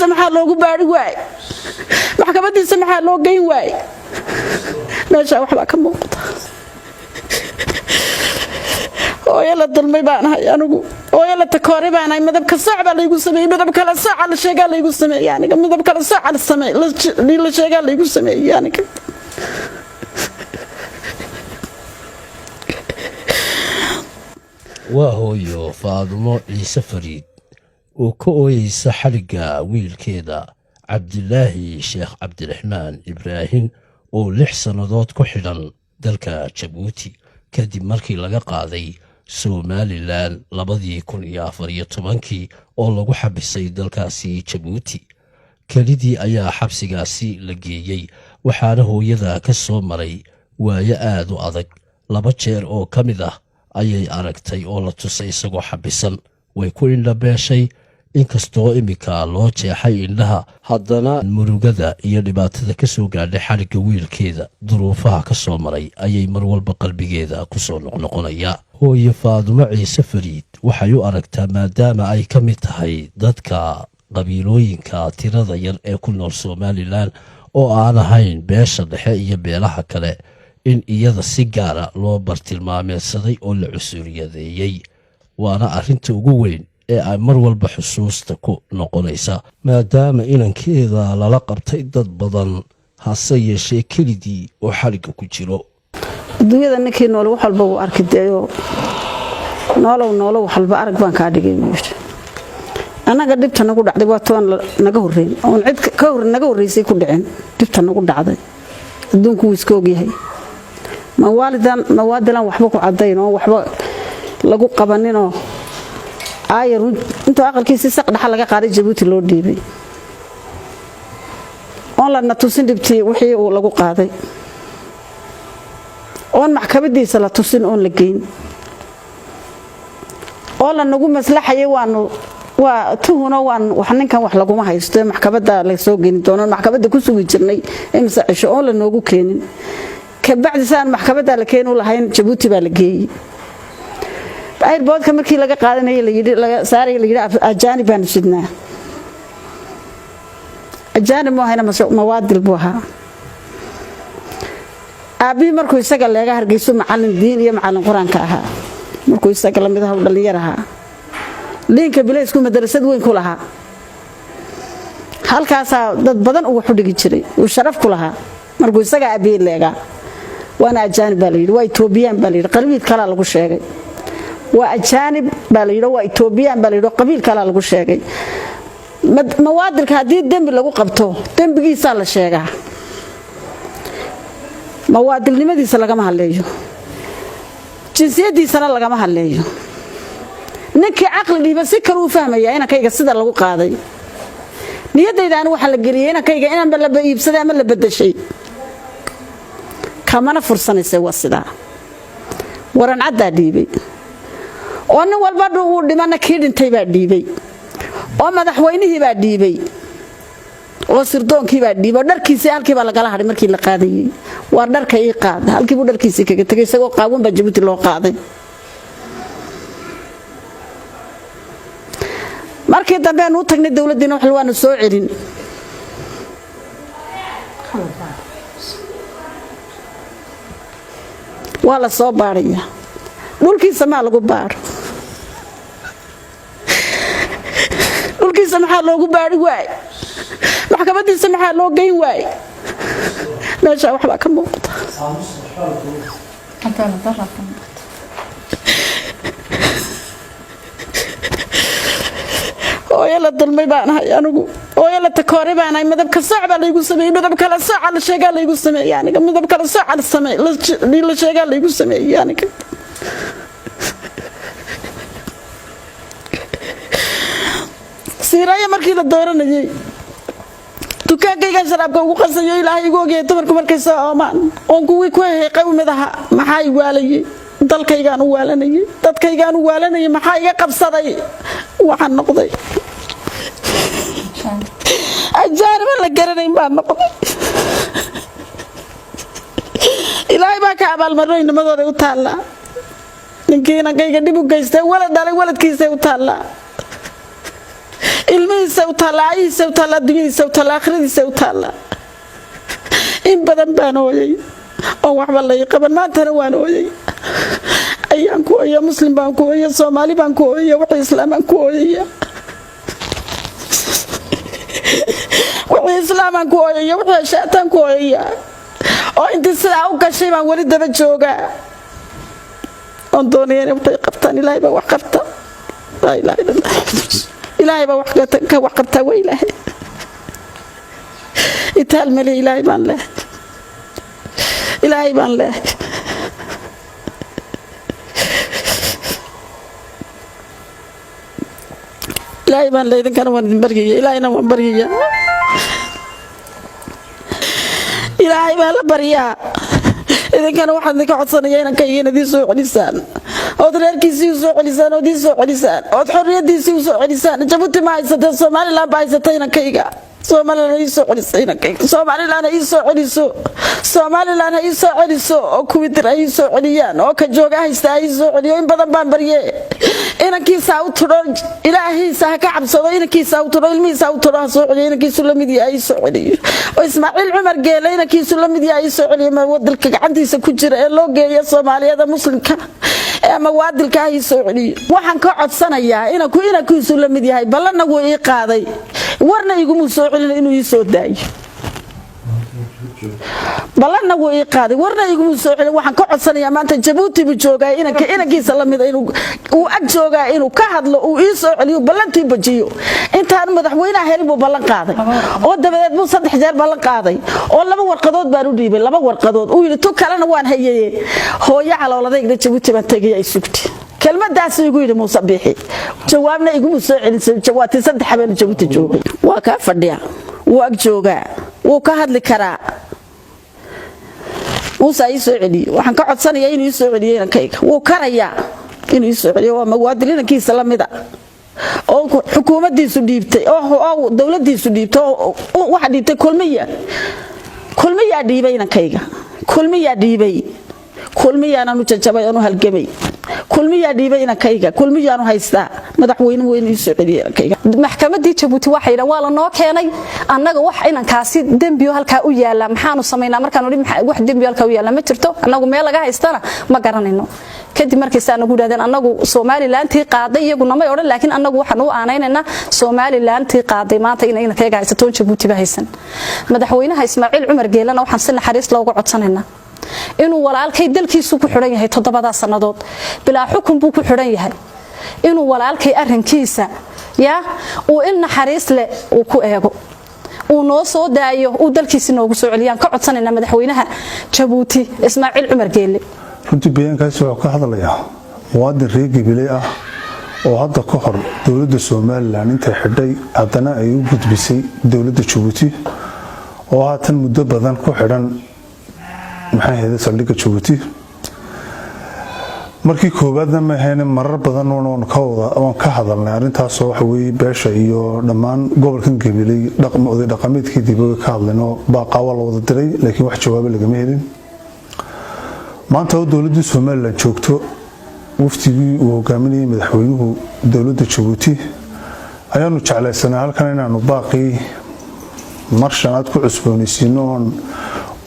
سمح الله وبارك واي محكمة سمح الله وجين واي ماشي وحلا كم وقت ويلا الظلمي بأنا يعني ويلا التكاري بأنا مذهب كالساعة اللي يقول سمي مذهب كلا ساعة على الشيء اللي يقول سمي يعني مذهب كلا ساعة على السمي اللي شيء اللي يقول سمي يعني وهو فاطمة عيسى فريد وكويس حلقة ويل كذا عبد الله شيخ عبد الرحمن إبراهيم ولح سنوات كحلا دلك جيبوتي كدب مركي لغا قاضي سوماليلان لبدي كون يافرية طبانكي oo lagu xabisay dalkaasi Djibouti kalidii ayaa xabsigaasi la geeyay waxaana hooyada ka soo maray waayo aad u adag laba jeer oo kamid ah ayay aragtay oo la tusay isagoo xabisan way ku indhabeeshay inkastoo imika loo jeexay indhaha haddana murugada iyo dhibaatada ka soo gaadhay xariga wiilkeeda duruufaha ka soo maray ayay mar walba qalbigeeda ku soo noqnoqonaya hooyo Faadumo Ciise Fariid waxay u aragtaa maadaama ay ka mid tahay dadka qabiilooyinka tirada yar ee ku nool Somaliland oo aan ahayn beesha dhexe iyo beelaha kale in iyada si gaar ah loo bartilmaameedsaday oo la cusuriyadeeyay waana arrinta ugu weyn ee ay mar walba xusuusta ku noqonaysa maadaama inankeeda lala qabtay dad badan hase yeeshee kelidii oo xariga ku jiro dunyada ninkii nool wax walba uu arkideeyo noolow wax walba arag baan ka dhigay meesha anaga dibta nagu dhacday waa toon naga horreyn oo cid ka hor naga horeysay ku dhicin dibta nagu dhacday adduunku wuu iska ogyahay mawaadilan waxba ku cadayn oo waxba lagu qabanino ayar inta aqalkiisa saq dhaxal laga qaaday Djibouti loo dhiibay oo la natusin dibtii wixii uu lagu qaaday oo maxkamadiisa la tusin oo la geyn oo la nagu maslaxayay waa tuhuna wax ninkan wax lagu ma haysto maxkamada la soo geyn doono maxkamada ku sugi jirnay imsa cisho oo la noogu keenin ka bacdi saan maxkamada la keeno lahayn Djibouti baa la geeyay airboodka markii laga qaadanayay la yiri laga saaray la yiri ajaanib baan sidnaa ajaanib ma hayna mawaadil buha abi markuu isaga leega hargeyso macallin diin iyo macallin quraanka ahaa markuu isaga lamid ah dhalinyaraha linka bileysku madrasad weyn ku lahaa halkaas dad badan ugu xudhigi jiray oo sharaf ku lahaa markuu isaga abi leega waana ajaanib baa la yiri waa Ethiopian baa la yiri qalbiid kala lagu sheegay waa ajaanib baa la yiri waa Ethiopian baa la yiri qabiil kala lagu sheegay mawaadilka hadii dambi lagu qabto dambigiisa la sheegaa mawaadilnimadiisa laga ma hadleeyo jinsiyadiisana laga ma hadleeyo ninkii aqli dhiba si kale u fahmaya in kayga sida lagu qaaday niyadayda aan waxa la geliyay in kayga inaan la iibsaday ama la bedeshay kamana fursanaysa wasida waran cadda dhiibay oo nin walba uu dhimana kii dhintay baa dhiibay oo madaxweynihii baa dhiibay oo sirdoonkii baa dhiibay dharkiisa halkii baa laga haray markii la qaadayay waa dharka ii qaad halkii buu dharkiisa kaga tagay isagoo qaawan baa Djibouti loo qaaday markii dambe aanu tagnay dawladdiina wax waanu soo celin wala soo baariya dhulkiisa ma lagu baaro dhulkiisa maxaa loogu baari waay maxkamadiisa maxaa loo geyn waay meesha waxba ka muuqata oo yala dulmay baan ahay anigu oo yala takoori baan ahay madab ka saac baa la igu sameeyay madab kala saac la sheegaa la igu sameeyay aniga madab kala saac la sameeyay la sheegaa la igu sameeyay aniga siiraaya markii la dooranayay dukaankayga sharaabka ugu qasayo ilaahay igu ogay dumarku markay soo oomaan oo kuwii ku heeqay umadaha maxay waalayay dalkaygaan u waalanayay dadkaygaan u waalanayay maxaa iga qabsaday waxaan noqday ajaanib la garanayn baan noqday ilaahay baa ka abaalmarin nimadooda u taala ninkiina kayga dib u geystay walad dhalay waladkiisa u taala ilmihiisa u taalla caayihiisa u taalla adduunyadiisa u taalla aakhiradiisa u taalla in badan baan ooyay oo waxba la qaban maantana waan ooyay ayaan ku ooyay muslim baan ku ooyay Soomaali baan ku ooyay wixii islaam baan ku ooyay wixii islaam baan ku ooyay wixii shaytaan ku ooyay oo inta sidaa u gashay baan wali daba joogaa on doonayeen waxay qabtaan ilaahay baa wax qabta la ilaaha illallah ilaahay baa wax qabta way ilaahay itaal mali ilaahay baan leh ilaahay baan leh ilaahay baan leeyahay kana waan bariyay ilaahayna waan bariyay ilaahay baa la bariyaa idinkana waxaan idinka codsanayaa inaan ka idin soo celisaan oo reerkiisii soo celisaan oo soo celisaan oo xorriyadiisii soo celisaan Jabuuti ma haysatay Soomaaliland baa haysatay inaan ka iga Soomaaliland soo celisay inaan ka iga Soomaaliland soo celiso Soomaaliland soo celiso oo kuwitir ay soo celiyaan oo ka jooga haysta ay soo celiyo in badan baan bariyay inankiisa u tiro ilaahiisa ka cabsado inankiisa u tiro ilmihiisa u tiro soo celiyo inankiisa la mid yahay soo celiyo oo Ismaaciil Cumar Geele inankiisa la mid yahay soo celiyo ma wadalka gacantiisa ku jira ee loo geeyo Soomaaliyada muslimka ama waadilka ay soo celiyo waxaan ka codsanayaa inankiisa la mid yahay balana wuu ii qaaday warna igu soo celin inuu ii soo daayo balana wuu ii qaaday warna igu soo celin waxaan ka codsanayaa maanta Jabuuti buu joogaa inankiisa la mid inuu ag joogaa inuu ka hadlo uu ii soo celiyo balantii bajiyo intaan madaxweynaha helin buu balan qaaday oo dabadeed buu 3 jeer balan qaaday oo 2 warqadood baan u dhiibay 2 warqadood uu yiri tu kalena waan hayay hooyo calooladeeda Jabuuti baan tagay ay sugtay kelmadaas igu yiri Muuse Biixi jawaabna igu soo celisay jawaabtii 3 habeen Jabuuti joogay waa ka fadhiya waa ag joogaa wuu ka hadli karaa Muuse ay soo celiyo waxaan ka codsanayaa inuu soo celiyo inankayga wuu karayaa inuu soo celiyo waa muwaadiniinkiisa la mid ah oo xukuumaddiisu dhiibtay oo dawladdiisu dhiibtay oo waxa dhiibtay kulmiya dhiibay inankayga kulmiyaana nu jajabay oo halgamay kulmiya dhiibay inankayga kulmiyaanu haystaa madaxweyne weyn soo celiyo inankayga maxkamadii Jabuuti waxay waa la noo keenay annaga wax inankaasi dambiyo halka u yaala maxaanu sameeynaa markaan wax dambiyo halka u yaala ma jirto annagu meel laga haystana ma garanayno kadib markii saanagu yiraahdeen annagu Soomaalilandtii qaaday iyaguna ma oran laakiin annagu waxaan u aanaynaynaa Soomaalilandtii qaaday maanta inay haysato Jabuuti ba haysan madaxweynaha Ismaaciil Cumar Geelana waxaan si naxariis loogu codsanaynaa inuu walaalkay dalkiisu ku xiran yahay 7 sanadood bilaa xukun buu ku xiran yahay inuu walaalkay arrinkiisa uu in naxariis leh uu ku eego uu noo soo daayo uu dalkiisa noogu soo celiyaan ka codsanayna madaxweynaha Jabuuti Ismaaciil Cumar Geele runtii bayankaas wuxuu ka hadlayaa muwaadin reer Gabiley ah oo hadda ka hor dawladda Soomaaliland intay xidhay haddana ay u gudbisay dawladda Jabuuti oo haatan muddo badan ku xidhan maxay ahayd saldhigga Jabuuti markii koobaadna ma ahayn marar badan oo ka hadalnay arintaas oo waxa weey beesha iyo dhammaan gobolkan Gabiley dhaqameedkii dib uga ka hadlayno baaqawa la wada diray laakiin wax jawaab lagama helin maanta oo dawladda Soomaaliland joogto waftigii uu hogaaminayay madaxweynuhu dawladda Jabuuti ayaanu jeclaysanaa halkan inaanu baaqii marshanaad ku cusboonaysiino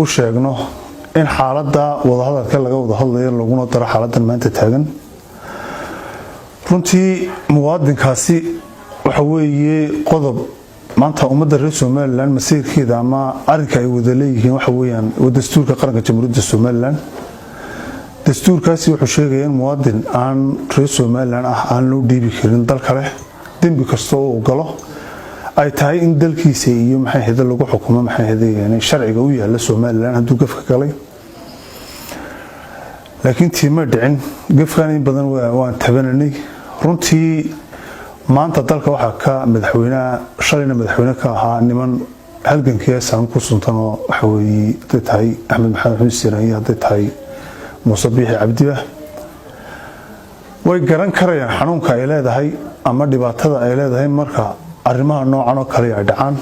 u sheegno in xaaladda wada hadalka laga wada hadlayo laguna daro xaaladdan maanta taagan runtii muwaadinkaasi waxa weeye qodob maanta ummadda reer Soomaaliland masiirkeeda ama arrinka ay wada leeyihiin waxa weeyaan dastuurka qaranka Jamhuuriyadda Soomaaliland dastuurkaasi wuxuu sheegayaa in muwaadin aan reer Soomaaliland aan loo dhiibi karin dal kale dambi kasta oo uu galo ay tahay in dalkiisa iyo maxay ahayd lagu xukumo maxay ahayd sharciga u yaala Soomaaliland haduu gafka galay laakiin tiima dhicin gafkan in badan waan tabananay runtii maanta dalka waxa ka madaxweynaha shalayna madaxweyne ka ahaa niman halgankiisa ku suntan oo waxa weeye tahay Axmed Maxamed Xuseen iyo tahay Muuse Biixi Cabdiba way garan karayaan xanuunka ay leedahay ama dhibaatada ay leedahay marka arrimaha noocan oo kale ay dhacaan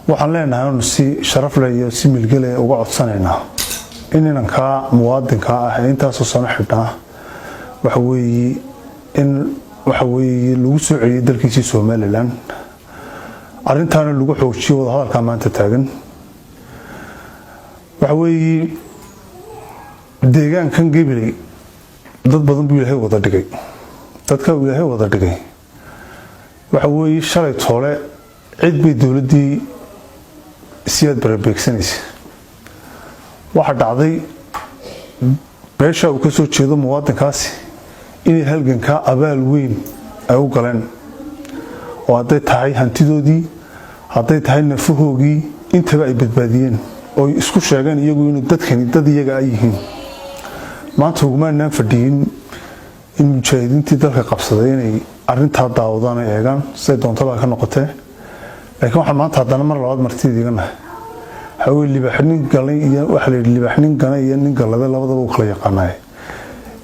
waxaan leenahay in si sharaf leh iyo si milgale uga codsanaynaa inanka muwaadinka ah intaas oo sano xidhnaa waxa weeye in waxa weeye lagu soo celiyay dalkiisii Somaliland arintaana lagu xoojiyo wada hadalka maanta taagan waxa weeye deegaankan Gabiley dad badan buu Ilaahay wada dhigay dadka Ilaahay wada dhigay waxa weeye shalay toole cid bay dawladii siyad barbeegsanaysa waxa dhacday beesha uu ka soo jeedo muwaadinkaasi in halganka abaal weyn ay u galeen oo haday tahay hantidoodii haday tahay nafahoogii intaba ay badbaadiyeen oo isku sheegeen iyagu inuu dadkani dad iyaga ay yihiin maanta ugumaanaan fadhiyin in mujaahidiintii dalka qabsaday inay arintaa daawadaan ay eegaan say doontaba ka noqotee laakiin waxa maanta haddana mar labaad martidiiganahay haween libaxnin galay iyo waxa la libaxnin ganay iyo nin galada labadaba uu kala yaqaanay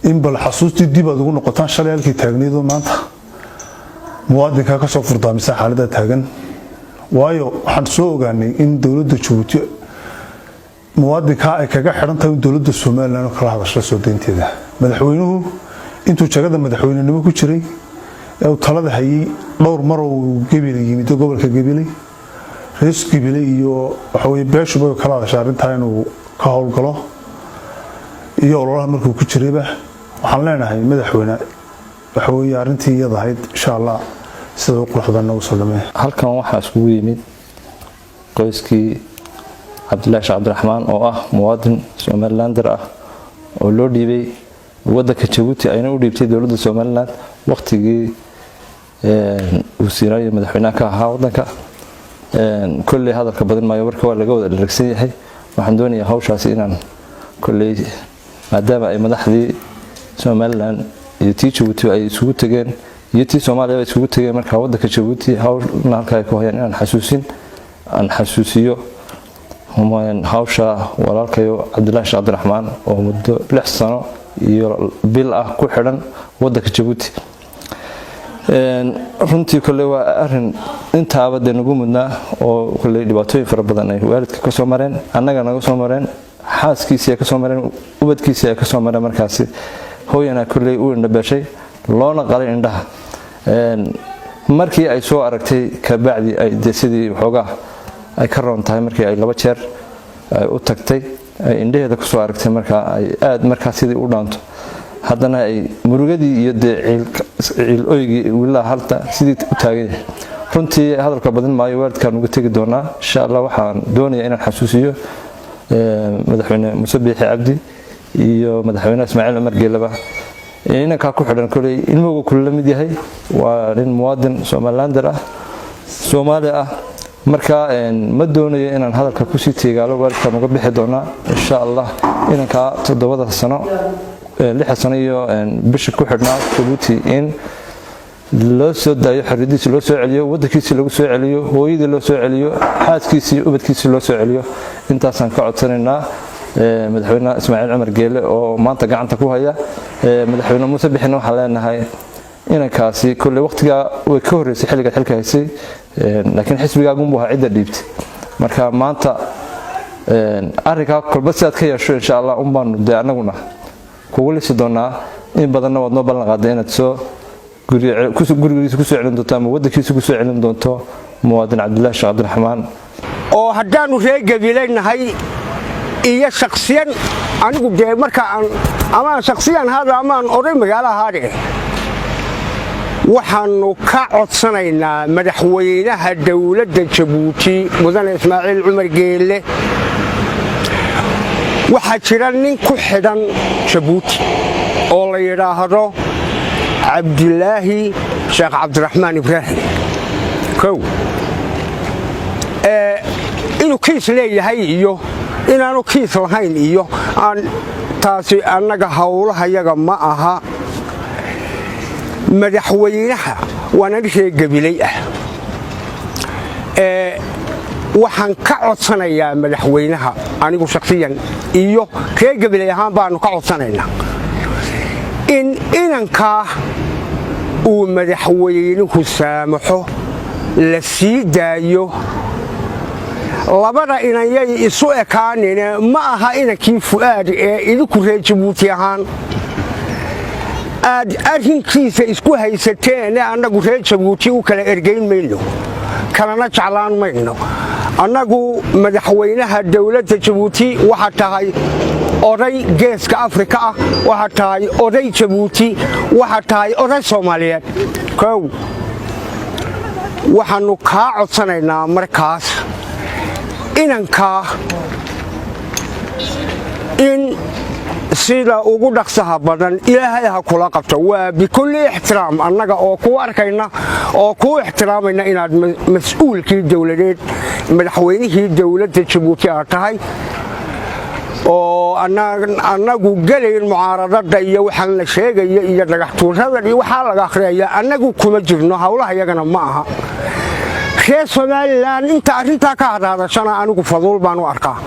in bal xasuustii dib aad ugu noqotaan shalay halkii taagneedo maanta muwaadinka ka soo furdaamisa xaaladda taagan waayo waxaan soo ogaanay in dawladda Djibouti muwaadinka ay kaga xiran tahay dawladda Soomaaliland oo kala hadasho soo deynteeda madaxweynuhu intuu jagada madaxweynenimo ku jiray ee talada hayay dhowr mar oo Gabiley yimid gobolka Gabiley rees Gabiley iyo waxa weeye beeshuba kala hadasho arintaa inuu ka howlgalo iyo ololaha markuu ku jirayba waxaan leenahay madaxweyne waxa weeye arintii iyada ahayd insha Allah sidoo quruxda nagu soo dhameeyay halkan waxa isku yimid qoyskii Cabdilaahi Sheekh Cabdiraxmaan oo ah muwaadin Somalilander ah oo loo dhiibay wadanka Djibouti ayna u dhiibtay dawladda Somaliland waqtigii uu siirayo madaxweynaha ka ahaa wadanka kulli hadalka badan maayo warka waa laga wada dharagsan yahay waxaan doonayaa hawshaasi inaan kulli maadaama ay madaxdii Somaliland iyo Djibouti ay isugu tageen iyo tii Soomaaliya ay isugu tageen marka wadanka Djibouti hawlna halka ay ku hayaan inaan xasuusiyo hawsha walaalkayo Cabdilaahi Sheekh Cabdiraxmaan oo muddo 6 sano iyo bil ah ku xiran wadanka Djibouti runtii kulli waa arin intaaba nagu mudnaa oo kulli dhibaatooyin fara badan ay waalidka ka soo mareen annaga naga soo mareen xaaskiisa ka soo mareen ubadkiisa ka soo mareen markaasi hooyana kulli uu indhabashay loona qalay indhaha markii ay soo aragtay ka bacdi ay sidii xoogaa ay ka roon tahay markii ay 2 jeer ay u tagtay ay indhaheeda ku soo aragtay marka ay aad markaa sidii u dhaanto haddana ay murugadii iyo ciil oygi wila halta sidii u taagay runtii hadalka badan maayo waalidkan uga tagi doonaa insha Allah waxaan doonayaa inaan xasuusiyo madaxweyne Muuse Biixi Cabdi iyo madaxweyne Ismaaciil Umar Geelaba inanka ku xidhan kulay ilmuhu kullu mid yahay waa nin muwaadin Somalilander ah Soomaali ah marka ma doonayo inaan hadalka ku sii teegaalo waalidkan uga bixi doonaa insha Allah inanka 7 sano 6 sano iyo bisha ku xidhnaa Djibouti in loo soo daayo xiridiisa loo soo celiyo wadankiisa lagu soo celiyo hooyada loo soo celiyo xaaskiisa ubadkiisa loo soo celiyo intaasaan ka codsanaynaa madaxweyne Ismaaciil Umar Geele oo maanta gacanta ku haya madaxweyne Muuse Biixi waxa leenahay inankaasi kulli waqtiga way ka horeysay xilliga xilka haysay laakiin xisbigaagu buu ahaa cid dhiibtay marka maanta arrinka kolba sidaad ka yeesho insha Allah baan anaguna kugu lisi doonaa in badanna waad noo ballan qaaday inaad soo gurigiisa ku soo celin doonto ama wadankiisa ku soo celin doonto muwaadin Cabdilaahi Sheekh Cabdiraxmaan oo haddaanu reer Gabileynahay iyo shakhsiyan anigu de marka ama shakhsiyan hada ama oray magaalaha haade waxaanu ka codsanaynaa madaxweynaha dawladda Djibouti mudane Ismaaciil Umar Geele waxa jira nin ku xidhan Djibouti oo la yiraahdo Cabdilaahi Sheekh Cabdiraxmaan Ibraahim inuu kiis leeyahay iyo inaanu kiis lahayn iyo taasi annaga hawlaha yaga ma aha madaxweynaha waana reer Gabiley ah waxaan ka codsanayaa madaxweynaha anigu shakhsiyan iyo reer Gabiley ahaan baanu ka codsanaynaa in inanka uu madaxweynuhu saamaxo la sii daayo labada inayay isu ekaanina ma aha inankii Fuaad ee idinku reer Djibouti ahaan aad arrinkiisa isku haysateene annagu reer jabuuti u kala ergayn mayno kalana jeclaan mayno annagu madaxweynaha dowladda jabuuti waxa tahay oday geeska afrika ah waxa tahay oday jabuuti waxa tahay oday soomaaliyeed kow waxaanu kaa codsanaynaa markaas inankaa in sida ugu dhaqsaha badan ilaahay ha kula qabto waa bikulli ixtiraam annaga oo ku arkayna oo ku ixtiraamayna inaad mas'uulkii dowladeed madaxweynihii dowladda jabuuti aad tahay oo annagu gelayn mucaaradada iyo waxaan la sheegaya iyo dhagaxtuurada iyo waxaa laga akhriyaya annagu kuma jirno howlaha iyagana ma aha reer somalilan inta arrintaa ka hadhaadashana anigu faduul baan u arkaa